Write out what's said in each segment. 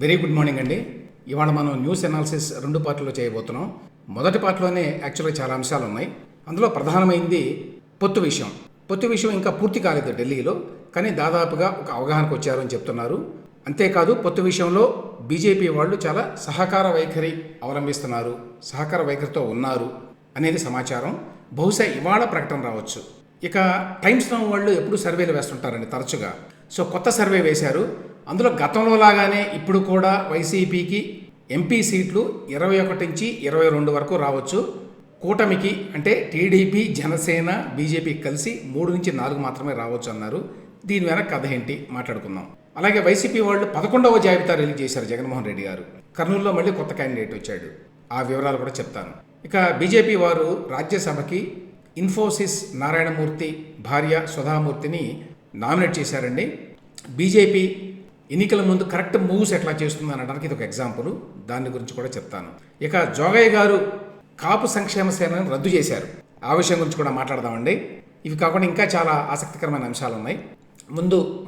Very good morning అండి. ఇవాళ మనం న్యూస్ అనాలిసిస్ 2 పార్ట్లో చేయబోతున్నాం. మొదటి పార్ట్లోనే యాక్చువల్గా చాలా అంశాలు ఉన్నాయి. అందులో ప్రధానమైంది పొత్తు విషయం ఇంకా పూర్తి కాలేదు ఢిల్లీలో, కానీ దాదాపుగా ఒక అవగాహనకు వచ్చారు అని చెప్తున్నారు. అంతేకాదు పొత్తు విషయంలో బీజేపీ వాళ్ళు చాలా సహకార వైఖరి అవలంబిస్తున్నారు, సహకార వైఖరితో ఉన్నారు అనేది సమాచారం. బహుశా ఇవాళ ప్రకటన రావచ్చు. ఇక టైమ్స్ నౌ వాళ్ళు ఎప్పుడు సర్వేలు వేస్తుంటారండి తరచుగా. సో కొత్త సర్వే వేశారు. అందులో గతంలో లాగానే ఇప్పుడు కూడా వైసీపీకి ఎంపీ సీట్లు 21 నుంచి 22 వరకు రావచ్చు. కూటమికి అంటే టీడీపీ, జనసేన, బీజేపీ కలిసి 3 నుంచి 4 మాత్రమే రావచ్చు అన్నారు. దీని వెనక కథ ఏంటి మాట్లాడుకుందాం. అలాగే వైసీపీ వాళ్ళు 11వ జాబితా రిలీజ్ చేశారు జగన్మోహన్ రెడ్డి గారు. కర్నూలులో మళ్ళీ కొత్త క్యాండిడేట్ వచ్చాడు. ఆ వివరాలు కూడా చెప్తాను. ఇక బీజేపీ వారు రాజ్యసభకి ఇన్ఫోసిస్ నారాయణమూర్తి భార్య సుధామూర్తిని నామినేట్ చేశారండి. బీజేపీ ఎన్నికల ముందు కరెక్ట్ మూవ్స్ ఎట్లా చేస్తుంది అనడానికి ఇది ఒక ఎగ్జాంపుల్. దాని గురించి కూడా చెప్తాను. ఇక జోగయ్య గారు కాపు సంక్షేమ సేనను రద్దు చేశారు. ఆ విషయం గురించి కూడా మాట్లాడదామండి. ఇవి కాకుండా ఇంకా చాలా ఆసక్తికరమైన అంశాలు ఉన్నాయి.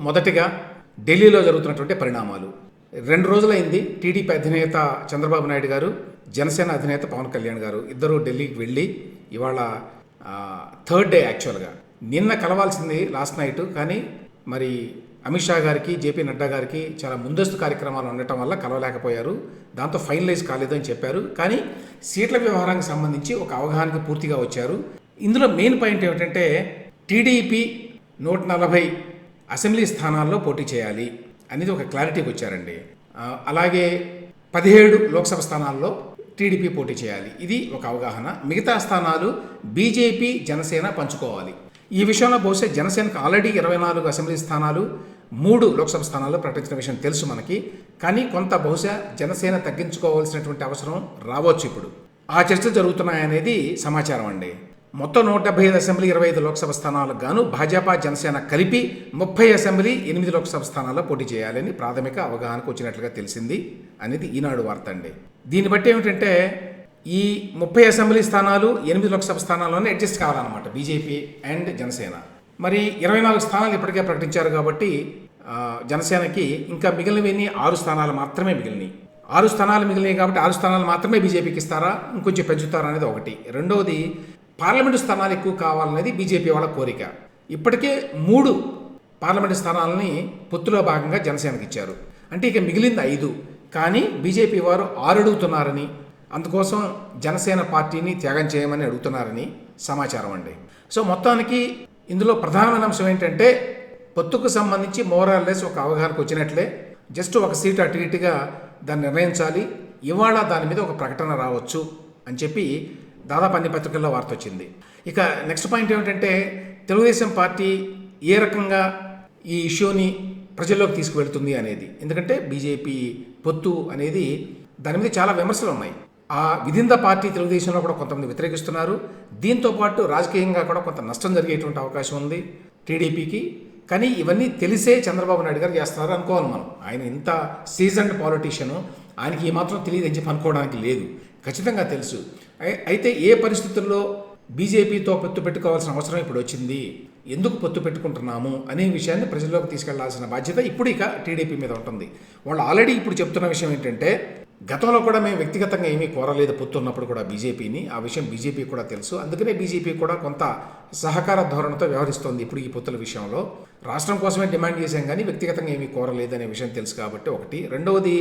మొదటిగా ఢిల్లీలో జరుగుతున్నటువంటి పరిణామాలు. 2 రోజులైంది టీడీపీ అధినేత చంద్రబాబు నాయుడు గారు, జనసేన అధినేత పవన్ కళ్యాణ్ గారు ఇద్దరు ఢిల్లీకి వెళ్ళి ఇవాళ 3rd డే యాక్చువల్గా. నిన్న కలవాల్సింది లాస్ట్ నైట్, కానీ మరి అమిత్ షా గారికి, జేపీ నడ్డా గారికి చాలా ముందస్తు కార్యక్రమాలు ఉండటం వల్ల కలవలేకపోయారు. దాంతో ఫైనలైజ్ కాలేదని చెప్పారు. కానీ సీట్ల వ్యవహారానికి సంబంధించి ఒక అవగాహనకి పూర్తిగా వచ్చారు. ఇందులో మెయిన్ పాయింట్ ఏమిటంటే టీడీపీ 140 అసెంబ్లీ స్థానాల్లో పోటీ చేయాలి అనేది ఒక క్లారిటీకి వచ్చారండి. అలాగే 17 లోక్సభ స్థానాల్లో టీడీపీ పోటీ చేయాలి, ఇది ఒక అవగాహన. మిగతా స్థానాలు బీజేపీ, జనసేన పంచుకోవాలి. ఈ విషయంలో బహుశా జనసేనకు ఆల్రెడీ 24 అసెంబ్లీ స్థానాలు, 3 లోక్సభ స్థానాల్లో ప్రకటించిన విషయం తెలుసు మనకి. కానీ కొంత బహుశా జనసేన తగ్గించుకోవాల్సినటువంటి అవసరం రావచ్చు. ఇప్పుడు ఆ చర్చలు జరుగుతున్నాయనేది సమాచారం అండి. మొత్తం 175 అసెంబ్లీ, 25 లోక్సభ స్థానాలకు గాను భాజపా, జనసేన కలిపి 30 అసెంబ్లీ, 8 లోక్సభ స్థానాల్లో పోటీ చేయాలని ప్రాథమిక అవగాహనకు వచ్చినట్లుగా తెలిసింది అనేది ఈనాడు వార్త అండి. దీన్ని బట్టి ఏమిటంటే ఈ 30 అసెంబ్లీ స్థానాలు, 8 లోక్సభ స్థానాల్లోనే అడ్జస్ట్ కావాలన్నమాట బీజేపీ అండ్ జనసేన. మరి 24 స్థానాలు ఇప్పటికే ప్రకటించారు కాబట్టి జనసేనకి ఇంకా మిగిలినవన్నీ 6 స్థానాలు మాత్రమే మిగిలినాయి. 6 స్థానాలు మిగిలినాయి కాబట్టి 6 స్థానాలు మాత్రమే బీజేపీకి ఇస్తారా, ఇంకొంచెం పెంచుతారా అనేది ఒకటి. రెండవది, పార్లమెంటు స్థానాలు ఎక్కువ కావాలనేది బీజేపీ వాళ్ళ కోరిక. ఇప్పటికే 3 పార్లమెంటు స్థానాలని పొత్తులో భాగంగా జనసేనకి ఇచ్చారు. అంటే ఇక మిగిలింది 5. కానీ బీజేపీ వారు 6 అడుగుతున్నారని, అందుకోసం జనసేన పార్టీని త్యాగం చేయమని అడుగుతున్నారని సమాచారం అండి. సో మొత్తానికి ఇందులో ప్రధానమైన అంశం ఏంటంటే పొత్తుకు సంబంధించి మోరాల్లెస్ ఒక అవగాహనకు వచ్చినట్లే. జస్ట్ ఒక సీటు అటు ఇటుగా దాన్ని నిర్ణయించాలి. ఇవాళ దాని మీద ఒక ప్రకటన రావచ్చు అని చెప్పి దాదాపు అన్ని పత్రికల్లో వార్త వచ్చింది. ఇక నెక్స్ట్ పాయింట్ ఏమిటంటే తెలుగుదేశం పార్టీ ఏ రకంగా ఈ ఇష్యూని ప్రజల్లోకి తీసుకువెళ్తుంది అనేది. ఎందుకంటే బీజేపీ పొత్తు అనేది దాని మీద చాలా విమర్శలు ఉన్నాయి. ఆ విధిన్ ద పార్టీ తెలుగుదేశంలో కూడా కొంతమంది వ్యతిరేకిస్తున్నారు. దీంతోపాటు రాజకీయంగా కూడా కొంత నష్టం జరిగేటువంటి అవకాశం ఉంది టీడీపీకి. కానీ ఇవన్నీ తెలిసే చంద్రబాబు నాయుడు గారు చేస్తున్నారు అనుకోవాలి మనం. ఆయన ఇంత సీజన్డ్ పాలిటీషియను, ఆయనకి ఏమాత్రం తెలియదు అని చెప్పి అనుకోవడానికి లేదు, ఖచ్చితంగా తెలుసు. అయితే ఏ పరిస్థితుల్లో బీజేపీతో పొత్తు పెట్టుకోవాల్సిన అవసరం ఇప్పుడు వచ్చింది, ఎందుకు పొత్తు పెట్టుకుంటున్నాము అనే విషయాన్ని ప్రజల్లోకి తీసుకెళ్లాల్సిన బాధ్యత ఇప్పుడు ఇక టీడీపీ మీద ఉంటుంది. వాళ్ళు ఆల్రెడీ ఇప్పుడు చెప్తున్న విషయం ఏంటంటే గతంలో కూడా మేము వ్యక్తిగతంగా ఏమీ కోరలేదు పొత్తు ఉన్నప్పుడు కూడా బీజేపీని. ఆ విషయం బీజేపీ కూడా తెలుసు. అందుకనే బీజేపీ కూడా కొంత సహకార ధోరణితో వ్యవహరిస్తోంది ఇప్పుడు ఈ పొత్తుల విషయంలో. రాష్ట్రం కోసమే డిమాండ్ చేశాం కానీ వ్యక్తిగతంగా ఏమీ కోరలేదు అనే విషయం తెలుసు కాబట్టి ఒకటి. రెండవది,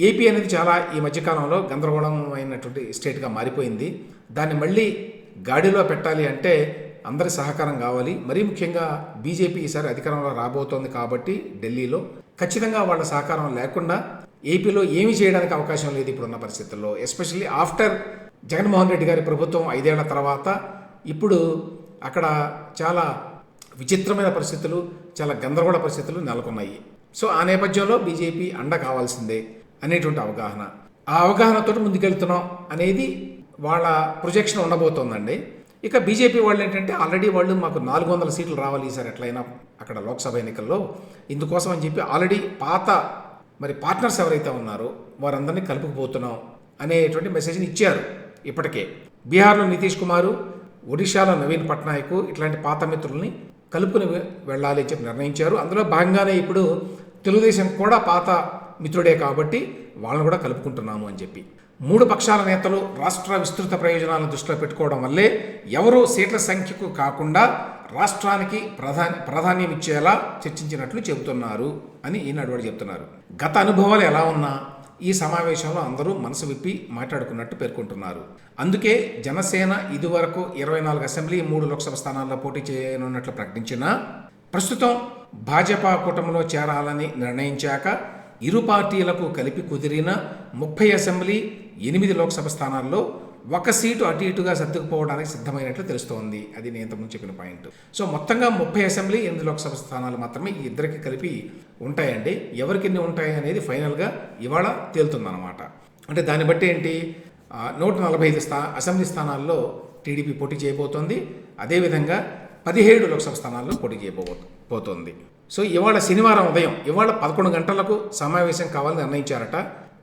ఏపీ అనేది చాలా ఈ మధ్యకాలంలో గందరగోళమైనటువంటి స్టేట్గా మారిపోయింది. దాన్ని మళ్ళీ గాడిలో పెట్టాలి అంటే అందరి సహకారం కావాలి. మరీ ముఖ్యంగా బీజేపీ ఈసారి అధికారంలో రాబోతోంది కాబట్టి ఢిల్లీలో ఖచ్చితంగా వాళ్ళ సహకారం లేకుండా ఏపీలో ఏమీ చేయడానికి అవకాశం లేదు ఇప్పుడున్న పరిస్థితుల్లో. ఎస్పెషల్లీ ఆఫ్టర్ జగన్మోహన్ రెడ్డి గారి ప్రభుత్వం 5 ఏళ్ల తర్వాత ఇప్పుడు అక్కడ చాలా విచిత్రమైన పరిస్థితులు, చాలా గందరగోళ పరిస్థితులు నెలకొన్నాయి. సో ఆ నేపథ్యంలో బీజేపీ అండ కావాల్సిందే అనేటువంటి అవగాహన. ఆ అవగాహనతో ముందుకెళ్తున్నాం అనేది వాళ్ళ ప్రొజెక్షన్ ఉండబోతోందండి. ఇక బీజేపీ వాళ్ళు ఏంటంటే ఆల్రెడీ వాళ్ళు మాకు 400 సీట్లు రావాలి ఈసారి ఎట్లయినా అక్కడ లోక్సభ ఎన్నికల్లో, ఇందుకోసం అని చెప్పి ఆల్రెడీ పాత పార్ట్నర్స్ ఎవరైతే ఉన్నారో వారందరినీ కలుపుకుపోతున్నాం అనేటువంటి మెసేజ్ని ఇచ్చారు ఇప్పటికే. బీహార్లో నితీష్ కుమారు, ఒడిశాలో నవీన్ పట్నాయక్ ఇట్లాంటి పాత మిత్రుల్ని కలుపుకుని వెళ్ళాలి అని చెప్పి నిర్ణయించారు. అందులో భాగంగానే ఇప్పుడు తెలుగుదేశం కూడా పాత మిత్రుడే కాబట్టి వాళ్ళని కూడా కలుపుకుంటున్నాము అని చెప్పి. 3 పక్షాల నేతలు రాష్ట్ర విస్తృత ప్రయోజనాలను దృష్టిలో పెట్టుకోవడం వల్లే ఎవరూ సీట్ల సంఖ్యకు కాకుండా రాష్ట్రానికి ప్రాధాన్యం ఇచ్చేలా చర్చించినట్లు చెబుతున్నారు అని ఈనాడు వాడు చెప్తున్నారు. గత అనుభవాలు ఎలా ఉన్నా ఈ సమావేశంలో అందరూ మనసు విప్పి మాట్లాడుకున్నట్టు పేర్కొంటున్నారు. అందుకే జనసేన ఇదివరకు 24 అసెంబ్లీ 3 లోక్సభ స్థానాల్లో పోటీ చేయనున్నట్లు ప్రకటించినా ప్రస్తుతం భాజపా కూటమిలో చేరాలని నిర్ణయించాక ఇరు పార్టీలకు కలిపి కుదిరిన 30 అసెంబ్లీ 8 లోక్సభ స్థానాల్లో 1 సీటు అటు ఇటుగా సర్దుకుపోవడానికి సిద్ధమైనట్లు తెలుస్తోంది. అది నేను ఇంతకుముందు చెప్పిన పాయింట్. సో మొత్తంగా 30 అసెంబ్లీ 8 లోక్సభ స్థానాలు మాత్రమే ఈ ఇద్దరికి కలిపి ఉంటాయండి. ఎవరికి ఎన్ని ఉంటాయి అనేది ఫైనల్గా ఇవాళ తేలుతుందన్నమాట. అంటే దాన్ని బట్టి ఏంటి, 145 అసెంబ్లీ స్థానాల్లో టీడీపీ పోటీ చేయబోతోంది. అదేవిధంగా 17 లోక్సభ స్థానాల్లో పోటీ చేయబోతోంది. సో ఇవాళ శనివారం ఉదయం ఇవాళ 11 గంటలకు సమావేశం కావాలని నిర్ణయించారట.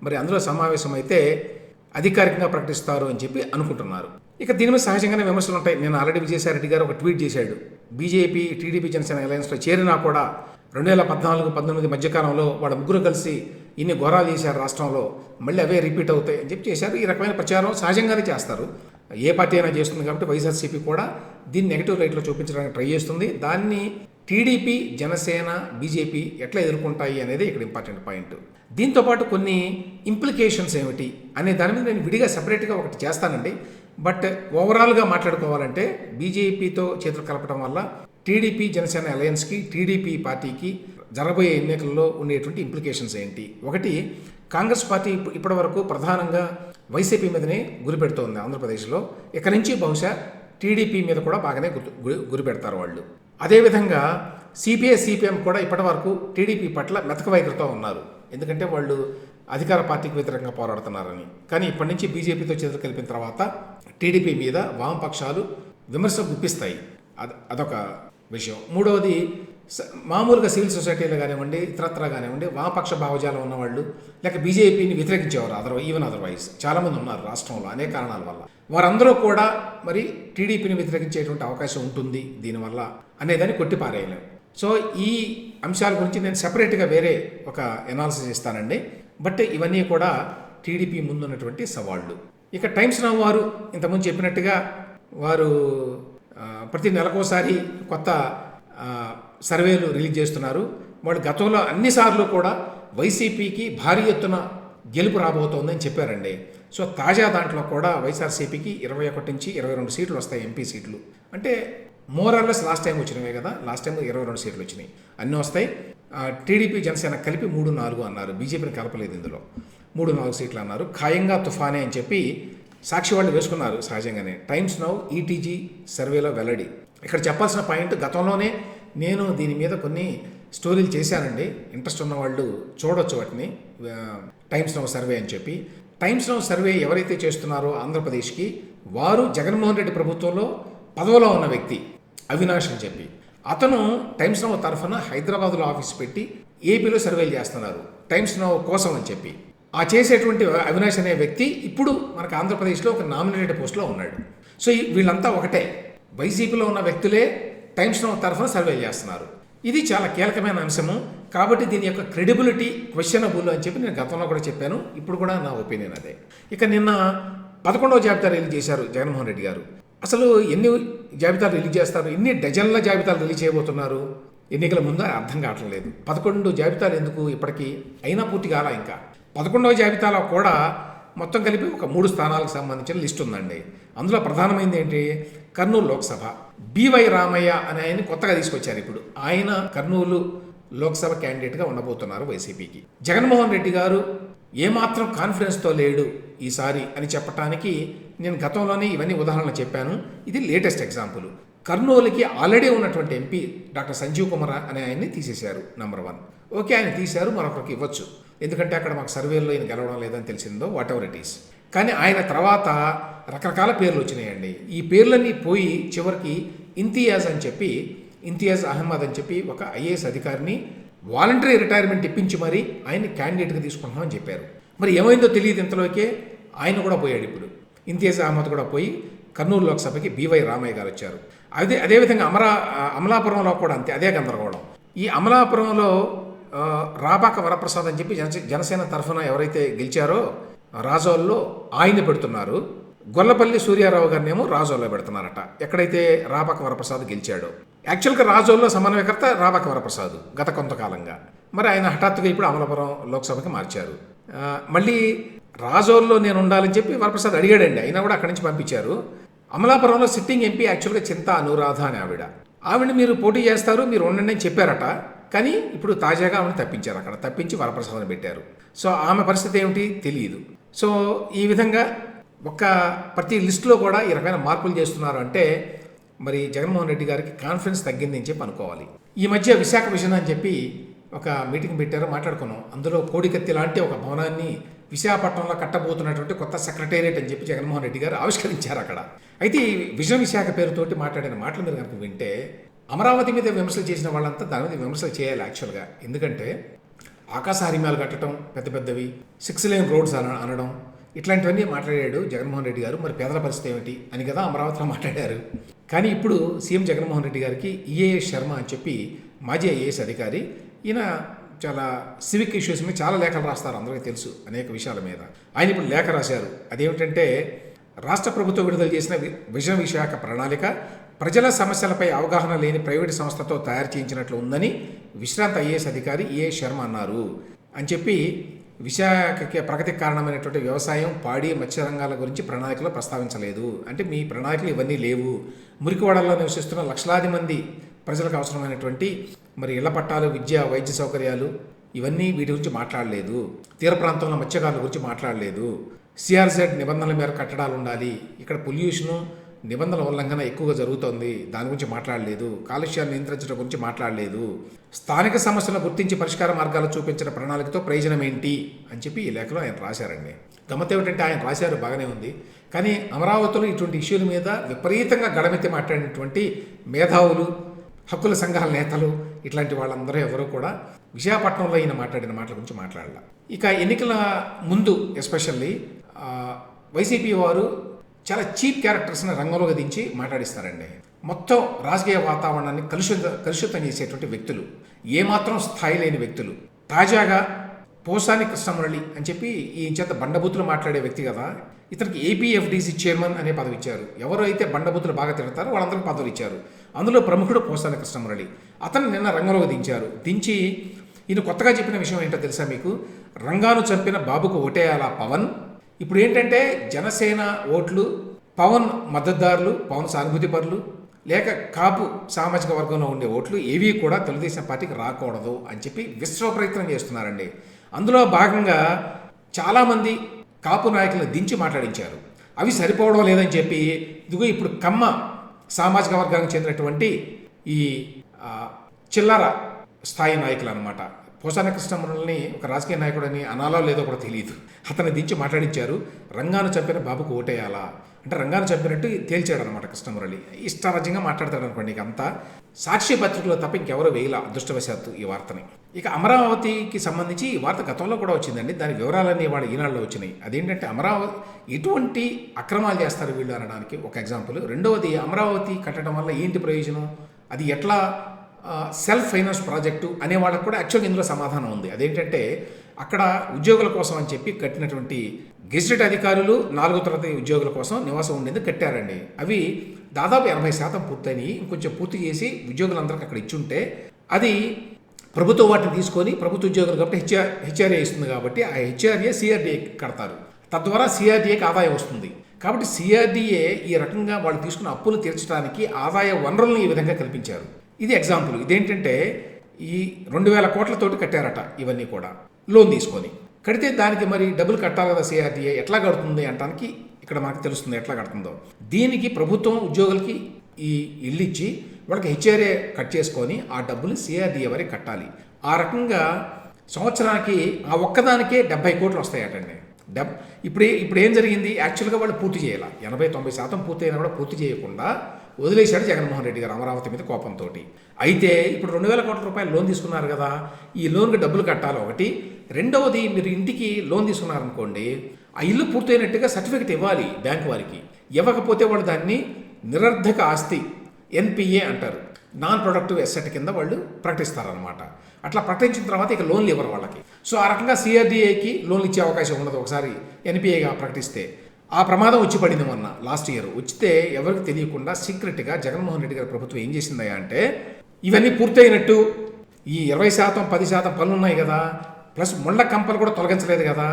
మరి అందులో సమావేశం అయితే అధికారికంగా ప్రకటిస్తారు అని చెప్పి అనుకుంటున్నారు. ఇక దీని మీద సహజంగానే విమర్శలు ఉంటాయి. నేను ఆల్రెడీ విజయసాయిరెడ్డి గారు ఒక ట్వీట్ చేశాడు. బీజేపీ టీడీపీ జనసేన అలయన్స్లో చేరినా కూడా 2014-19 మధ్యకాలంలో వాళ్ళ ముగ్గురు కలిసి ఇన్ని ఘోరాలు చేశారు రాష్ట్రంలో, మళ్ళీ అవే రిపీట్ అవుతాయి అని చెప్పి చేశారు. ఈ రకమైన ప్రచారం సహజంగానే చేస్తారు, ఏ పార్టీ అయినా చేస్తుంది. కాబట్టి వైఎస్ఆర్సీపీ కూడా దీన్ని నెగిటివ్ లైట్లో చూపించడానికి ట్రై చేస్తుంది. దాన్ని టీడీపీ జనసేన బీజేపీ ఎట్లా ఎదుర్కొంటాయి అనేది ఇక్కడ ఇంపార్టెంట్ పాయింట్. దీంతోపాటు కొన్ని ఇంప్లికేషన్స్ ఏమిటి అనే దాని మీద నేను విడిగా సపరేట్గా ఒకటి చేస్తానండి. బట్ ఓవరాల్గా మాట్లాడుకోవాలంటే బీజేపీతో చేతులు కలపడం వల్ల టీడీపీ జనసేన అలయన్స్కి టీడీపీ పార్టీకి జరగబోయే ఎన్నికల్లో ఉండేటువంటి ఇంప్లికేషన్స్ ఏంటి? ఒకటి, కాంగ్రెస్ పార్టీ ఇప్పటి వరకు ప్రధానంగా వైసీపీ మీదనే గురి పెడుతోంది ఆంధ్రప్రదేశ్లో. ఇక నుంచి బహుశా టీడీపీ మీద కూడా బాగానే గురి పెడతారు వాళ్ళు. అదేవిధంగా సిపిఐ సిపిఎం కూడా ఇప్పటి వరకు టీడీపీ పట్ల మెతక వైఖరితో ఉన్నారు, ఎందుకంటే వాళ్ళు అధికార పార్టీకి వ్యతిరేకంగా పోరాడుతున్నారని. కానీ ఇప్పటి నుంచి బీజేపీతో చేతులు కలిపిన తర్వాత టీడీపీ మీద వామపక్షాలు విమర్శలు గుప్పిస్తాయి. అదొక విషయం. మూడవది, మామూలుగా సివిల్ సొసైటీలో కానివ్వండి, ఇతరత్రా కానివ్వండి, వామపక్ష భావజాలం ఉన్నవాళ్ళు లేక బీజేపీని వ్యతిరేకించేవారు అదర్వైజ్ చాలామంది ఉన్నారు రాష్ట్రంలో అనేక కారణాల వల్ల. వారందరూ కూడా మరి టీడీపీని వ్యతిరేకించేటువంటి అవకాశం ఉంటుంది దీనివల్ల అనేదాన్ని కొట్టిపారేయలేం. సో ఈ అంశాల గురించి నేను సెపరేట్గా వేరే ఒక ఎనాలిసిస్ ఇస్తానండి. బట్ ఇవన్నీ కూడా టీడీపీ ముందున్నటువంటి సవాళ్ళు. ఇక టైమ్స్ నౌ వారు ఇంతకుముందు చెప్పినట్టుగా వారు ప్రతి నెలకోసారి కొత్త సర్వేలు రిలీజ్ చేస్తున్నారు. వాళ్ళు గతంలో అన్నిసార్లు కూడా వైసీపీకి భారీ ఎత్తున గెలుపు రాబోతోందని చెప్పారండి. సో తాజా దాంట్లో కూడా వైఎస్ఆర్సీపీకి 21 నుంచి 22 సీట్లు వస్తాయి, ఎంపీ సీట్లు. అంటే మోరార్లెస్ లాస్ట్ టైం వచ్చినవే కదా, లాస్ట్ టైం 22 సీట్లు వచ్చినాయి, అన్నీ వస్తాయి. టీడీపీ జనసేన కలిపి 3-4 అన్నారు, బీజేపీని కలపలేదు, ఇందులో 3-4 సీట్లు అన్నారు. ఖాయంగా తుఫానే అని చెప్పి సాక్షి వాళ్ళు వేసుకున్నారు సహజంగానే. టైమ్స్ నౌ ఈటీజీ సర్వేలో వెల్లడి. ఇక్కడ చెప్పాల్సిన పాయింట్, గతంలోనే నేను దీని మీద కొన్ని స్టోరీలు చేశానండి, ఇంట్రెస్ట్ ఉన్న వాళ్ళు చూడొచ్చు వాటిని. టైమ్స్ నౌ సర్వే అని చెప్పి, టైమ్స్ నౌ సర్వే ఎవరైతే చేస్తున్నారో ఆంధ్రప్రదేశ్కి, వారు జగన్మోహన్ రెడ్డి ప్రభుత్వంలో పదవిలో ఉన్న వ్యక్తి అవినాష్ అని చెప్పి, అతను టైమ్స్ నౌ తరఫున హైదరాబాద్లో ఆఫీస్ పెట్టి ఏపీలో సర్వేలు చేస్తున్నారు టైమ్స్ నౌ కోసం అని చెప్పి. ఆ చేసేటువంటి అవినాష్ అనే వ్యక్తి ఇప్పుడు మనకు ఆంధ్రప్రదేశ్లో ఒక నామినేటెడ్ పోస్ట్లో ఉన్నాడు. సో వీళ్ళంతా ఒకటే, వైసీపీలో ఉన్న వ్యక్తులే టైమ్స్ నౌ తరఫున సర్వేలు చేస్తున్నారు. ఇది చాలా కీలకమైన అంశము. కాబట్టి దీని యొక్క క్రెడిబిలిటీ క్వశ్చనబుల్ అని చెప్పి నేను గతంలో కూడా చెప్పాను, ఇప్పుడు కూడా నా ఒపీనియన్ అదే. ఇక నిన్న 11వ జాబితా రిలీజ్ చేశారు జగన్మోహన్ రెడ్డి గారు. అసలు ఎన్ని జాబితాలు రిలీజ్ చేస్తారు, ఎన్ని డజన్ల జాబితాలు రిలీజ్ చేయబోతున్నారు ఎన్నికల ముందు అర్థం కావట్లేదు. 11 జాబితాలు ఎందుకు ఇప్పటికీ అయినా పూర్తి కాలా. ఇంకా 11వ జాబితాలో కూడా మొత్తం కలిపి ఒక 3 స్థానాలకు సంబంధించిన లిస్ట్ ఉందండి. అందులో ప్రధానమైనది ఏంటి, కర్నూలు లోక్సభ. బివై రామయ్య అనే ఆయన్ని కొత్తగా తీసుకొచ్చారు. ఇప్పుడు ఆయన కర్నూలు లోక్సభ క్యాండిడేట్గా ఉండబోతున్నారు వైసీపీకి. జగన్మోహన్ రెడ్డి గారు ఏమాత్రం కాన్ఫిడెన్స్తో లేడు ఈసారి అని చెప్పడానికి నేను గతంలోనే ఇవన్నీ ఉదాహరణలు చెప్పాను. ఇది లేటెస్ట్ ఎగ్జాంపుల్. కర్నూలుకి ఆల్రెడీ ఉన్నటువంటి ఎంపీ డాక్టర్ సంజీవ్ కుమార్ అనే ఆయన్ని తీసేశారు, నెంబర్ 1. ఓకే, ఆయన తీశారు, మరొకరికి ఇవ్వచ్చు, ఎందుకంటే అక్కడ మాకు సర్వేలో ఈయన గెలవడం లేదని తెలిసిందో, వాట్ ఎవర్ ఇట్ ఈస్. కానీ ఆయన తర్వాత రకరకాల పేర్లు వచ్చినాయండి. ఈ పేర్లన్నీ పోయి చివరికి ఇంతియాజ్ అహ్మద్ అని చెప్పి ఒక ఐఏఎస్ అధికారిని వాలంటరీ రిటైర్మెంట్ ఇప్పించి మరీ ఆయన్ని క్యాండిడేట్గా తీసుకుంటున్నామని చెప్పారు. మరి ఏమైందో తెలియదు, ఇంతలోకే ఆయన కూడా పోయాడు. ఇప్పుడు ఇంతియాజ్ అహ్మద్ కూడా పోయి కర్నూలు లోక్సభకి బివై రామయ్య గారు వచ్చారు. అదేవిధంగా అమలాపురంలో కూడా అంతే, అదే గందరగోళం. ఈ అమలాపురంలో రాబాక వరప్రసాద్ అని చెప్పి జనసేన తరఫున ఎవరైతే గెలిచారో రాజోల్లో ఆయన్ని పెడుతున్నారు. గొల్లపల్లి సూర్యారావు గారినేమో రాజోల్లో పెడుతున్నారట, ఎక్కడైతే రాబాక వరప్రసాద్ గెలిచాడో. యాక్చువల్గా రాజోల్లో సమన్వయకర్త రాబాక వరప్రసాద్ గత కొంతకాలంగా. మరి ఆయన హఠాత్తుగా ఇప్పుడు అమలాపురం లోక్సభకి మార్చారు. మళ్ళీ రాజోల్లో నేను ఉండాలని చెప్పి వరప్రసాద్ అడిగాడండి, అయినా కూడా అక్కడి నుంచి పంపించారు. అమలాపురంలో సిట్టింగ్ ఎంపీ యాక్చువల్గా చింతా అనురాధ అని ఆవిడ మీరు పోటీ చేస్తారు, మీరు ఉండండి అని చెప్పారట. కానీ ఇప్పుడు తాజాగా ఆమెను తప్పించారు, అక్కడ తప్పించి వరప్రసాద్ని పెట్టారు. సో ఆమె పరిస్థితి ఏమిటి తెలియదు. సో ఈ విధంగా ప్రతి లిస్టులో కూడా ఈ రకమైన మార్పులు చేస్తున్నారు అంటే మరి జగన్మోహన్ రెడ్డి గారికి కాన్ఫిడెన్స్ తగ్గింది అని చెప్పి అనుకోవాలి. ఈ మధ్య విశాఖ విజన్ అని చెప్పి ఒక మీటింగ్ పెట్టారు, మాట్లాడుకున్నాం. అందులో కోడికత్తి లాంటి ఒక భవనాన్ని విశాఖపట్నంలో కట్టబోతున్నటువంటి కొత్త సెక్రటేరియట్ అని చెప్పి జగన్మోహన్ రెడ్డి గారు ఆవిష్కరించారు అక్కడ. అయితే ఈ విజన్ విశాఖ పేరుతోటి మాట్లాడిన మాటలు మీరు కనుక వింటే అమరావతి మీద విమర్శలు చేసిన వాళ్ళంతా దాని మీద విమర్శలు చేయాలి యాక్చువల్గా. ఎందుకంటే ఆకాశ హరిమాలు కట్టడం, పెద్ద పెద్దవి 6 లేన్ రోడ్స్ అనడం, ఇట్లాంటివన్నీ మాట్లాడాడు జగన్మోహన్ రెడ్డి గారు. మరి పేదల పరిస్థితి ఏమిటి అని కదా అమరావతిలో మాట్లాడారు. కానీ ఇప్పుడు సీఎం జగన్మోహన్ రెడ్డి గారికి ఈఏఎస్ శర్మ అని చెప్పి మాజీ ఐఏఎస్ అధికారి, ఈయన చాలా సివిక్ ఇష్యూస్ మీద చాలా లేఖలు రాస్తారు, అందరికీ తెలుసు అనేక విషయాల మీద. ఆయన ఇప్పుడు లేఖ రాశారు. అదేమిటంటే రాష్ట్ర ప్రభుత్వం విడుదల చేసిన విజన్ విశాఖ ప్రణాళిక ప్రజల సమస్యలపై అవగాహన లేని ప్రైవేటు సంస్థతో తయారు చేయించినట్లు ఉందని విశ్రాంత ఐఏఎస్ అధికారి ఈఏఎస్ శర్మ అన్నారు అని చెప్పి విశాఖకి ప్రగతికి కారణమైనటువంటి వ్యవసాయం, పాడి, మత్స్య రంగాల గురించి ప్రణాళికలో ప్రస్తావించలేదు. అంటే మీ ప్రణాళికలు ఇవన్నీ లేవు. మురికివాడల్లో నివసిస్తున్న లక్షలాది మంది ప్రజలకు అవసరమైనటువంటి మరి ఇళ్ల పట్టాలు, విద్య, వైద్య సౌకర్యాలు ఇవన్నీ వీటి గురించి మాట్లాడలేదు. తీర ప్రాంతంలో మత్స్యకారుల గురించి మాట్లాడలేదు. సిఆర్జెడ్ నిబంధనల మేర కట్టడాలు ఉండాలి, ఇక్కడ పొల్యూషను నిబంధనల ఉల్లంఘన ఎక్కువగా జరుగుతోంది, దాని గురించి మాట్లాడలేదు. కాలుష్యాన్ని నియంత్రించడం గురించి మాట్లాడలేదు. స్థానిక సమస్యలను గుర్తించి పరిష్కార మార్గాలు చూపించిన ప్రణాళికతో ప్రయోజనం ఏంటి అని చెప్పి ఈ లేఖలో ఆయన రాశారండి. గమ్మత్ ఏమిటంటే ఆయన రాశారు బాగానే ఉంది, కానీ అమరావతిలో ఇటువంటి ఇష్యూల మీద విపరీతంగా గడమెత్తి మాట్లాడినటువంటి మేధావులు, హక్కుల సంఘాల నేతలు, ఇట్లాంటి వాళ్ళందరూ ఎవరూ కూడా విశాఖపట్నంలో ఈయన మాట్లాడిన మాటల గురించి మాట్లాడాల. ఇక ఎన్నికల ముందు ఎస్పెషల్లీ వైసీపీ వారు చాలా చీప్ క్యారెక్టర్స్ని రంగంలోకి దించి మాట్లాడిస్తారండి. మొత్తం రాజకీయ వాతావరణాన్ని కలుషితం చేసేటువంటి వ్యక్తులు, ఏమాత్రం స్థాయి లేని వ్యక్తులు. తాజాగా పోసాని కృష్ణమురళి అని చెప్పి ఈ చేత బండబూతులు మాట్లాడే వ్యక్తి కదా, ఇతనికి ఏపీఎఫ్డీసీ చైర్మన్ అనే పదవి ఇచ్చారు. ఎవరైతే బండబూతులు బాగా తిడతారో వాళ్ళందరికీ పదవులు ఇచ్చారు. అందులో ప్రముఖుడు పోసాని కృష్ణమురళి. అతను నిన్న రంగంలోకి దించి ఈయన కొత్తగా చెప్పిన విషయం ఏంటో తెలుసా మీకు? రంగాను చంపిన బాబుకు ఓటేయాలా పవన్. ఇప్పుడు ఏంటంటే జనసేన ఓట్లు పవన్ మద్దతుదారులు, పవన్ సానుభూతి పరులు, లేక కాపు సామాజిక వర్గంలో ఉండే ఓట్లు ఏవి కూడా తెలుగుదేశం పార్టీకి రాకూడదు అని చెప్పి విశ్వ ప్రయత్నం చేస్తున్నారండి. అందులో భాగంగా చాలామంది కాపు నాయకులను దించి మాట్లాడించారు. అవి సరిపోవడం లేదని చెప్పి ఇదిగో ఇప్పుడు కమ్మ సామాజిక వర్గానికి చెందినటువంటి ఈ చిల్లర స్థాయి నాయకులు అనమాట. పోసాని కృష్ణమురళిని ఒక రాజకీయ నాయకుడని అనాలో లేదో కూడా తెలియదు, అతన్ని దించి మాట్లాడించారు. రంగాను చంపిన బాబుకు ఓటేయాలా అంటే రంగాను చంపినట్టు తేల్చాడు అనమాట కృష్ణమురళి. ఇష్టారాజ్యంగా మాట్లాడతాడు అనుకోండి. ఇక అంతా సాక్షి పత్రికలో తప్ప ఇంకెవరో వేయలా అదృష్టవశాత్తు ఈ వార్తని. ఇక అమరావతికి సంబంధించి ఈ వార్త గతంలో కూడా వచ్చిందండి, దాని వివరాలన్నీ వాళ్ళ ఈనాడులో వచ్చినాయి. అదేంటంటే అమరావతి ఎటువంటి అక్రమాలు చేస్తారు వీళ్ళు అనడానికి ఒక ఎగ్జాంపుల్. రెండవది, అమరావతి కట్టడం వల్ల ఏంటి ప్రయోజనం, అది ఎట్లా సెల్ఫ్ ఫైనాన్స్ ప్రాజెక్టు అనే వాళ్ళకు కూడా యాక్చువల్గా ఇందులో సమాధానం ఉంది. అదేంటంటే అక్కడ ఉద్యోగుల కోసం అని చెప్పి కట్టినటువంటి గెజిటెడ్ అధికారులు 4వ తరగతి ఉద్యోగుల కోసం నివాసం ఉండేది కట్టారండి. అవి దాదాపు 80% పూర్తయినాయి. ఇంకొంచెం పూర్తి చేసి ఉద్యోగులందరికీ అక్కడ ఇచ్చుంటే అది ప్రభుత్వం వాటిని తీసుకొని ప్రభుత్వ ఉద్యోగులు కాబట్టి హెచ్ఆర్ఏ ఇస్తుంది కాబట్టి ఆ హెచ్ఆర్ఏ సిఆర్డీఏ కడతారు. తద్వారా సిఆర్డీఏకి ఆదాయం వస్తుంది. కాబట్టి సిఆర్డీఏ ఈ రకంగా వాళ్ళు తీసుకున్న అప్పులు తీర్చడానికి ఆదాయ వనరులను ఈ విధంగా కల్పించారు. ఇది ఎగ్జాంపుల్. ఇదేంటంటే ఈ 2000 కోట్లతోటి కట్టారట ఇవన్నీ కూడా లోన్ తీసుకొని. కడితే దానికి మరి డబ్బులు కట్టాలి కదా సిఆర్డీఏ, ఎట్లా కడుతుంది అంటానికి ఇక్కడ మనకు తెలుస్తుంది ఎట్లా కడుతుందో. దీనికి ప్రభుత్వం ఉద్యోగులకి ఈ ఇల్లు ఇచ్చి వాళ్ళకి హెచ్ఆర్ఏ కట్ చేసుకొని ఆ డబ్బులు సిఆర్డీఏ వరకు కట్టాలి. ఆ రకంగా సంవత్సరానికి ఆ ఒక్కదానికే 70 కోట్లు వస్తాయటండి. ఇప్పుడు ఏం జరిగింది, యాక్చువల్గా వాళ్ళు పూర్తి చేయాలి. 80-90% పూర్తి అయినా కూడా పూర్తి చేయకుండా వదిలేశాడు జగన్మోహన్ రెడ్డి గారు అమరావతి మీద కోపంతో. అయితే ఇప్పుడు 2000 కోట్ల రూపాయలు లోన్ తీసుకున్నారు కదా, ఈ లోన్కి డబ్బులు కట్టాలి ఒకటి. రెండవది, మీరు ఇంటికి లోన్ తీసుకున్నారనుకోండి, ఆ ఇల్లు పూర్తయినట్టుగా సర్టిఫికెట్ ఇవ్వాలి బ్యాంకు వారికి. ఇవ్వకపోతే వాళ్ళు దాన్ని నిరర్ధక ఆస్తి ఎన్పిఏ అంటారు, నాన్ ప్రొడక్టివ్ అసెట్ కింద వాళ్ళు ప్రకటిస్తారనమాట. అట్లా ప్రకటించిన తర్వాత ఇక లోన్లు ఇవ్వరు వాళ్ళకి. సో ఆ రకంగా సిఆర్డీఏకి లోన్లు ఇచ్చే అవకాశం ఉండదు ఒకసారి ఎన్పిఏగా ప్రకటిస్తే. ఆ ప్రమాదం వచ్చి పడింది మొన్న లాస్ట్ ఇయర్. వచ్చితే ఎవరికి తెలియకుండా సీక్రెట్గా జగన్మోహన్ రెడ్డి గారి ప్రభుత్వం ఏం చేసిందయ్యా అంటే, ఇవన్నీ పూర్తయినట్టు ఈ 20%, 10% పనులు ఉన్నాయి కదా, ప్లస్ ముళ్ళ కంపలు కూడా తొలగించలేదు కదా,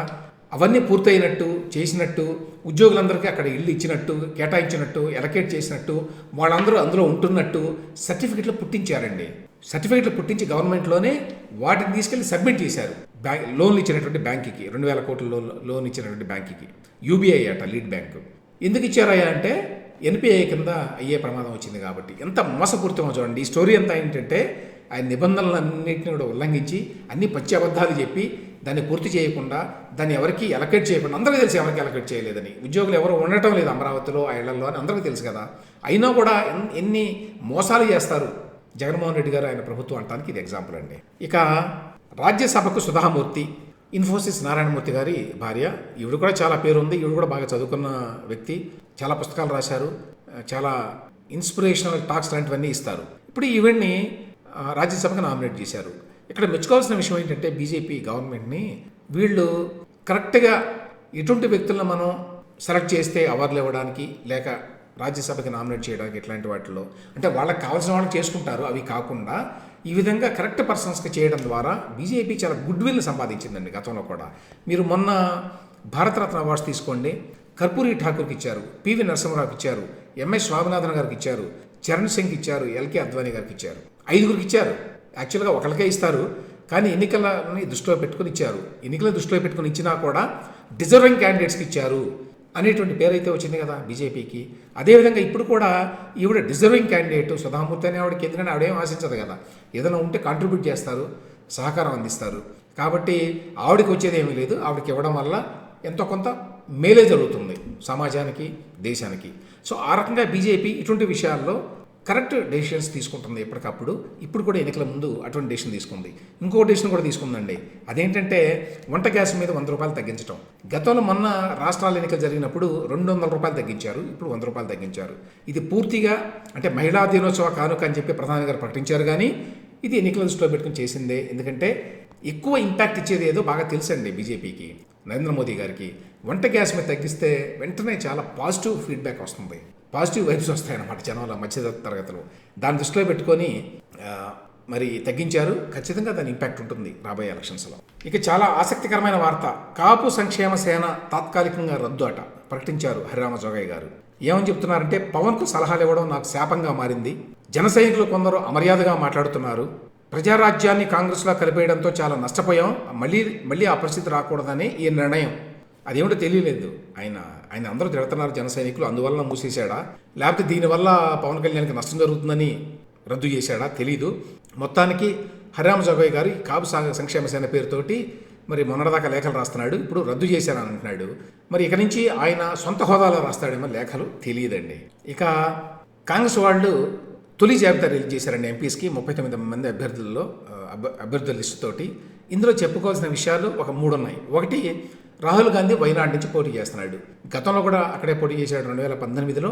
అవన్నీ పూర్తయినట్టు చేసినట్టు, ఉద్యోగులందరికీ అక్కడ ఇల్లు ఇచ్చినట్టు, కేటాయించినట్టు, ఎలకేట్ చేసినట్టు, వాళ్ళందరూ అందులో ఉంటున్నట్టు సర్టిఫికెట్లు పుట్టించారండి. సర్టిఫికెట్లు పుట్టించి గవర్నమెంట్లోనే వాటిని తీసుకెళ్లి సబ్మిట్ చేశారు లోన్లు ఇచ్చినటువంటి బ్యాంకుకి, 2,000 కోట్ల లోన్ ఇచ్చినటువంటి బ్యాంకుకి. యూబీఐ అట లీడ్ బ్యాంకు. ఎందుకు ఇచ్చారయ్యా అంటే ఎన్పిఐ కింద అయ్యే ప్రమాదం వచ్చింది కాబట్టి. ఎంత మోసపూరితమో చూడండి. ఈ స్టోరీ అంతా ఏంటంటే ఆయన నిబంధనలన్నింటినీ కూడా ఉల్లంఘించి అన్ని పచ్చి అబద్ధాలు చెప్పి దాన్ని పూర్తి చేయకుండా, దాన్ని ఎవరికి ఎలకేట్ చేయకుండా, అందరికీ తెలుసు ఎవరికి ఎలకేట్ చేయలేదని, ఉద్యోగులు ఎవరు ఉండటం లేదు అమరావతిలో ఆ ఇళ్లలో అని అందరికీ తెలుసు కదా. అయినా కూడా ఎన్ని మోసాలు చేస్తారు జగన్మోహన్ రెడ్డి గారు ఆయన ప్రభుత్వం అంటానికి ఇది ఎగ్జాంపుల్ అండి. ఇక రాజ్యసభకు సుధామూర్తి, ఇన్ఫోసిస్ నారాయణమూర్తి గారి భార్య. ఈవిడ కూడా చాలా పేరు ఉంది. ఈవిడ కూడా బాగా చదువుకున్న వ్యక్తి, చాలా పుస్తకాలు రాశారు, చాలా ఇన్స్పిరేషనల్ టాక్స్ లాంటివన్నీ ఇస్తారు. ఇప్పుడు ఈవిడ్ని రాజ్యసభకు నామినేట్ చేశారు. ఇక్కడ మెచ్చుకోవాల్సిన విషయం ఏంటంటే బీజేపీ గవర్నమెంట్ని, వీళ్ళు కరెక్ట్గా ఎటువంటి వ్యక్తులను మనం సెలెక్ట్ చేస్తే అవార్డులు ఇవ్వడానికి లేక రాజ్యసభకి నామినేట్ చేయడానికి ఇట్లాంటి వాటిలో అంటే వాళ్ళకి కావాల్సిన వాళ్ళు చేసుకుంటారు. అవి కాకుండా ఈ విధంగా కరెక్ట్ పర్సన్స్కి చేయడం ద్వారా బీజేపీ చాలా గుడ్ విల్ని సంపాదించిందండి గతంలో కూడా. మీరు మొన్న భారతరత్న అవార్డ్స్ తీసుకోండి, కర్పూరి ఠాకూర్కి ఇచ్చారు, పివి నరసింహరావుకి ఇచ్చారు, ఎంఎస్ స్వామినాథన్ గారికి ఇచ్చారు, చరణ్ సింగ్కి ఇచ్చారు, ఎల్కే అద్వానీ గారికి ఇచ్చారు. 5గురికి ఇచ్చారు. యాక్చువల్గా ఒకరికే ఇస్తారు, కానీ ఎన్నికలని దృష్టిలో పెట్టుకుని ఇచ్చారు. ఎన్నికల దృష్టిలో పెట్టుకుని ఇచ్చినా కూడా డిజర్వింగ్ క్యాండిడేట్స్కి ఇచ్చారు అనేటువంటి పేరైతే వచ్చింది కదా బీజేపీకి. అదేవిధంగా ఇప్పుడు కూడా ఈవిడ డిజర్వింగ్ క్యాండిడేట్ సుధామూర్తి అనే ఆవిడకి, ఎందుకంటే ఆవిడేం ఆశించదు కదా, ఏదైనా ఉంటే కాంట్రిబ్యూట్ చేస్తారు, సహకారం అందిస్తారు. కాబట్టి ఆవిడకి వచ్చేది ఏమీ లేదు. ఆవిడకి ఇవ్వడం వల్ల ఎంతో కొంత మేలే జరుగుతుంది సమాజానికి, దేశానికి. సో ఆ రకంగా బీజేపీ ఇటువంటి విషయాల్లో కరెక్ట్ డెసిషన్స్ తీసుకుంటుంది ఎప్పటికప్పుడు. ఇప్పుడు కూడా ఎన్నికల ముందు అటువంటి డెసిషన్ తీసుకుంది. ఇంకో డెసిషన్ కూడా తీసుకుందండి. అదేంటంటే వంట గ్యాస్ మీద 100 రూపాయలు తగ్గించడం. గతంలో మొన్న రాష్ట్రాల ఎన్నికలు జరిగినప్పుడు 200 రూపాయలు తగ్గించారు, ఇప్పుడు 100 రూపాయలు తగ్గించారు. ఇది పూర్తిగా అంటే మహిళా దినోత్సవ కానుక అని చెప్పి ప్రధాని గారు ప్రకటించారు, కానీ ఇది ఎన్నికల దృష్టిలో పెట్టుకుని చేసిందే. ఎందుకంటే ఎక్కువ ఇంపాక్ట్ ఇచ్చేది ఏదో బాగా తెలుసండి బీజేపీకి, నరేంద్ర మోదీ గారికి. వంట గ్యాస్ మీద తగ్గిస్తే వెంటనే చాలా పాజిటివ్ ఫీడ్బ్యాక్ వస్తుంది, పాజిటివ్ వైబ్స్ వస్తాయన్నమాట జనాల మధ్య తరగతులు. దాన్ని దృష్టిలో పెట్టుకొని మరి తగ్గించారు. ఖచ్చితంగా దాని ఇంపాక్ట్ ఉంటుంది రాబోయే ఎలక్షన్స్లో. ఇక చాలా ఆసక్తికరమైన వార్త, కాపు సంక్షేమ సేన తాత్కాలికంగా రద్దు అట ప్రకటించారు హరిరామ జోగయ్య గారు. ఏమని చెప్తున్నారంటే, పవన్కు సలహాలు ఇవ్వడం నాకు శాపంగా మారింది, జన సైనికులు కొందరు అమర్యాదగా మాట్లాడుతున్నారు, ప్రజారాజ్యాన్ని కాంగ్రెస్లో కలిపేయడంతో చాలా నష్టపోయాం, మళ్ళీ ఆ పరిస్థితి రాకూడదని ఈ నిర్ణయం. అదేమిటో తెలియలేదు. ఆయన అందరూ తిడుతున్నారు జన సైనికులు, అందువల్ల మూసేశాడా లేకపోతే దీనివల్ల పవన్ కళ్యాణ్కి నష్టం జరుగుతుందని రద్దు చేశాడా తెలీదు. మొత్తానికి హరిరామ జోగయ్య గారి కాపు సంక్షేమ సేన పేరుతోటి మరి మొన్నటిదాకా లేఖలు రాస్తున్నాడు, ఇప్పుడు రద్దు చేశారని అంటున్నాడు. మరి ఇక నుంచి ఆయన సొంత హోదాలో రాస్తాడేమో లేఖలు, తెలియదండి. ఇక కాంగ్రెస్ వాళ్ళు తొలి జాబితా రిలీజ్ చేశారండి ఎంపీస్కి, 39 మంది అభ్యర్థుల లిస్టు తోటి. ఇందులో చెప్పుకోవాల్సిన విషయాలు ఒక 3 ఉన్నాయి. ఒకటి, రాహుల్ గాంధీ వైనాడ్ నుంచి పోటీ చేస్తున్నాడు. గతంలో కూడా అక్కడే పోటీ చేశాడు 2018లో,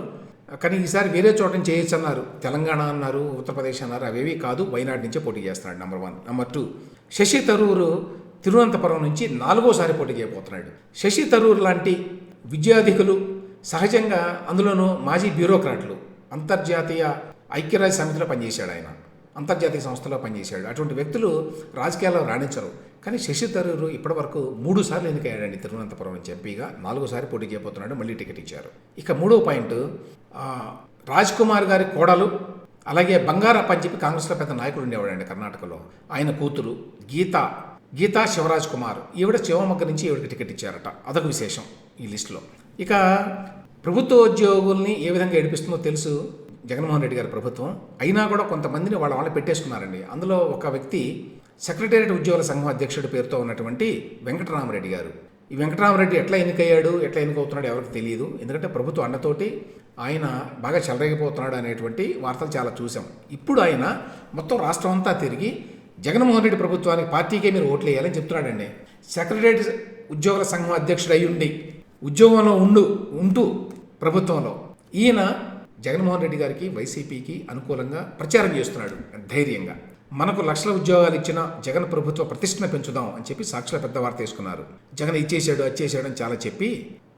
కానీ ఈసారి వేరే చోట నుంచి చేయొచ్చు అన్నారు. తెలంగాణ అన్నారు, ఉత్తరప్రదేశ్ అన్నారు, అవేవి కాదు, వైనాడ్ నుంచే పోటీ చేస్తున్నాడు. నెంబర్ 1. నెంబర్ 2, శశి థరూర్ తిరువనంతపురం నుంచి 4వసారి పోటీ చేయబోతున్నాడు. శశి థరూర్ లాంటి విద్యాధికులు సహజంగా, అందులోనూ మాజీ బ్యూరోక్రాట్లు, అంతర్జాతీయ ఐక్యరాజ్య సమితిలో పనిచేశాడు ఆయన, అంతర్జాతీయ సంస్థలో పనిచేశాడు. అటువంటి వ్యక్తులు రాజకీయాల్లో రాణించరు. కానీ శశి థరూర్ ఇప్పటివరకు 3 సార్లు ఎన్నికయ్యాడండి తిరువనంతపురం నుంచి ఎంపీగా, 4వసారి పోటీ చేయబోతున్నాడు, మళ్ళీ టికెట్ ఇచ్చారు. ఇక 3వ పాయింట్, రాజ్ కుమార్ గారి కోడలు, అలాగే బంగారప్ప అని చెప్పి కాంగ్రెస్లో పెద్ద నాయకుడు ఉండేవాడండి కర్ణాటకలో, ఆయన కూతురు గీతా శివరాజ్ కుమార్, ఈవిడ శివమొగ్గ నుంచి ఈవిడకి టికెట్ ఇచ్చారట. అదొక విశేషం ఈ లిస్టులో. ఇక ప్రభుత్వ ఉద్యోగుల్ని ఏ విధంగా ఏడిపిస్తుందో తెలుసు జగన్మోహన్ రెడ్డి గారి ప్రభుత్వం. అయినా కూడా కొంతమందిని వాళ్ళు పెట్టేసుకున్నారండి. అందులో ఒక వ్యక్తి సెక్రటేరియట్ ఉద్యోగుల సంఘం అధ్యక్షుడి పేరుతో ఉన్నటువంటి వెంకటరామరెడ్డి గారు. ఈ వెంకటరామరెడ్డి ఎట్లా ఎన్నికవుతున్నాడు ఎవరికి తెలియదు. ఎందుకంటే ప్రభుత్వ అండతోటి ఆయన బాగా చెలరేగిపోతున్నాడు అనేటువంటి వార్తలు చాలా చూసాం. ఇప్పుడు ఆయన మొత్తం రాష్ట్రం అంతా తిరిగి జగన్మోహన్ రెడ్డి ప్రభుత్వానికి, పార్టీకే మీరు ఓట్లు వేయాలని చెప్తున్నాడండి. సెక్రటేరియట్ ఉద్యోగుల సంఘం అధ్యక్షుడు అయ్యుండి ఉద్యోగంలో ఉంటూ ప్రభుత్వంలో ఈయన జగన్మోహన్ రెడ్డి గారికి, వైసీపీకి అనుకూలంగా ప్రచారం చేస్తున్నాడు ధైర్యంగా. మనకు లక్షల ఉద్యోగాలు ఇచ్చిన జగన్ ప్రభుత్వ ప్రతిష్టను పెంచుదాం అని చెప్పి సాక్షుల పెద్ద వార్త తీసుకున్నారు. జగన్ ఇచ్చేసాడు వచ్చేసాడు అని చాలా చెప్పి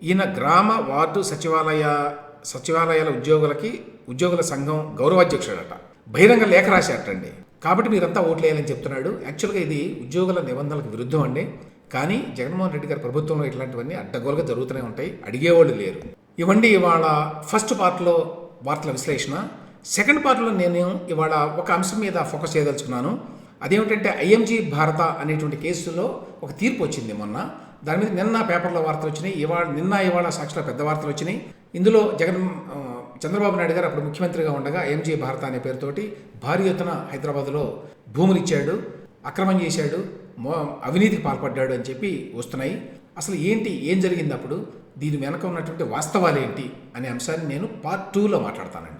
ఈయన గ్రామ వార్డు సచివాలయాల ఉద్యోగుల సంఘం గౌరవాధ్యక్షుడట. బహిరంగ లేఖ రాశారటండి. కాబట్టి మీరంతా ఓట్లు వేయాలని చెప్తున్నాడు. యాక్చువల్గా ఇది ఉద్యోగుల నిబంధనలకు విరుద్ధం అండి. కానీ జగన్మోహన్ రెడ్డి గారి ప్రభుత్వంలో ఇట్లాంటివన్నీ అడ్డగోలుగా జరుగుతూనే ఉంటాయి. అడిగేవాళ్ళు లేరు. ఇవ్వండి ఇవాళ ఫస్ట్ పార్ట్లో వార్తల విశ్లేషణ. సెకండ్ పార్ట్లో నేను ఇవాళ ఒక అంశం మీద ఫోకస్ చేయదలుచుకున్నాను. అదేమిటంటే ఐఎంజీ భారత అనేటువంటి కేసులో ఒక తీర్పు వచ్చింది మొన్న. దాని మీద నిన్న పేపర్లో వార్తలు వచ్చినాయి. ఇవాళ సాక్షిలో పెద్ద వార్తలు వచ్చినాయి. ఇందులో చంద్రబాబు నాయుడు గారు అప్పుడు ముఖ్యమంత్రిగా ఉండగా ఐఎంజీ భారత అనే పేరుతోటి భారీ ఎత్తున హైదరాబాద్లో భూములు ఇచ్చాడు, అక్రమం చేశాడు, అవినీతికి పాల్పడ్డాడు అని చెప్పి వస్తున్నాయి. అసలు ఏం జరిగింది అప్పుడు, దీని వెనక ఉన్నటువంటి వాస్తవాలు ఏంటి అనే అంశాన్ని నేను పార్ట్ 2లో మాట్లాడతానండి.